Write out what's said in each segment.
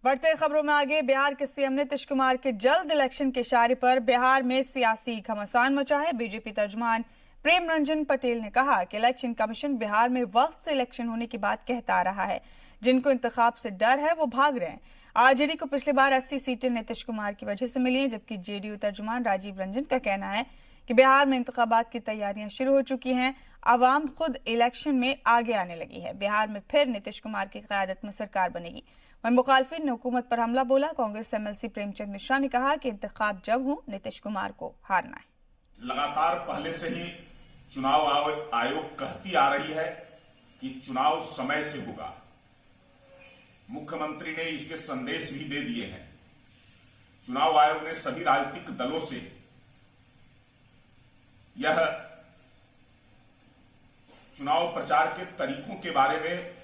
बढ़ते खबरों में आगे, बिहार के सीएम नीतीश कुमार के जल्द इलेक्शन के इशारे पर बिहार में सियासी घमासान मचा है। बीजेपी तर्जुमान प्रेम रंजन पटेल ने कहा कि इलेक्शन कमीशन बिहार में वक्त से इलेक्शन होने की बात कहता आ रहा है। जिनको इंतखाब से डर है वो भाग रहे हैं। आरजेडी को पिछली बार 80 सीटें नीतीश कुमार की वजह से मिली हैं, जबकि जेडीयू तर्जुमान राजीव रंजन का कहना है कि बिहार में इंतखाबात की तैयारियां शुरू हो चुकी हैं। आवाम खुद इलेक्शन में आगे आने लगी है। बिहार में फिर नीतीश कुमार की क़यादत में सरकार बनेगी। वहीं मुखालफिन ने हुकूमत पर हमला बोला। कांग्रेस एमएलसी प्रेमचंद मिश्रा ने कहा कि इंतखाब जब हो, नीतीश कुमार को हारना है। लगातार पहले से ही चुनाव आयोग कहती आ रही है कि चुनाव समय से होगा। मुख्यमंत्री ने इसके संदेश भी दे दिए हैं। चुनाव आयोग ने सभी राजनीतिक दलों से यह चुनाव प्रचार के तरीकों के बारे में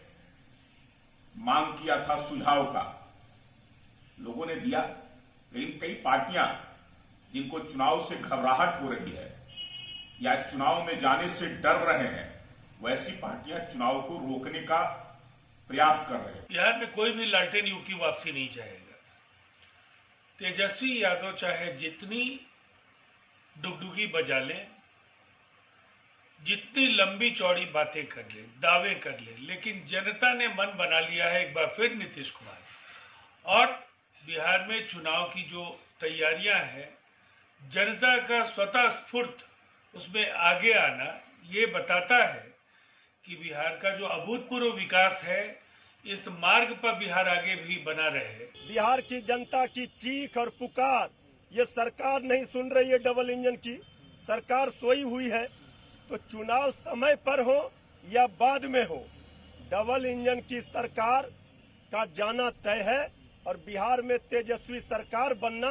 मांग किया था, सुझाव का। लोगों ने दिया, लेकिन कई पार्टियां जिनको चुनाव से घबराहट हो रही है या चुनाव में जाने से डर रहे हैं, वैसी पार्टियां चुनाव को रोकने का प्रयास कर रहे हैं। बिहार में कोई भी लालटेन युग की वापसी नहीं चाहेगा। तेजस्वी यादव चाहे जितनी डुगडुगी बजा ले, जितनी लंबी चौड़ी बातें कर ले, दावे कर ले, लेकिन जनता ने मन बना लिया है एक बार फिर नीतीश कुमार। और बिहार में चुनाव की जो तैयारियां हैं, जनता का स्वतः स्फूर्त उसमें आगे आना, ये बताता है कि बिहार का जो अभूतपूर्व विकास है, इस मार्ग पर बिहार आगे भी बना रहे। बिहार की जनता की चीख और पुकार ये सरकार नहीं सुन रही है। डबल इंजन की सरकार सोई हुई है। तो चुनाव समय पर हो या बाद में हो, डबल इंजन की सरकार का जाना तय है और बिहार में तेजस्वी सरकार बनना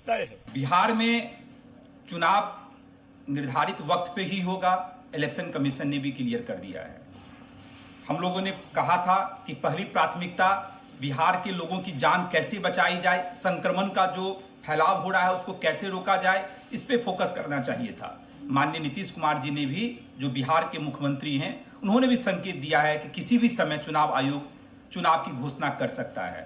तय है। बिहार में चुनाव निर्धारित वक्त पे ही होगा, इलेक्शन कमीशन ने भी क्लियर कर दिया है। हम लोगों ने कहा था कि पहली प्राथमिकता बिहार के लोगों की जान कैसे बचाई जाए, संक्रमण का जो फैलाव हो रहा है उसको कैसे रोका जाए, इस पे फोकस करना चाहिए था। माननीय नीतीश कुमार जी ने भी, जो बिहार के मुख्यमंत्री हैं, उन्होंने भी संकेत दिया है कि किसी भी समय चुनाव आयोग चुनाव की घोषणा कर सकता है।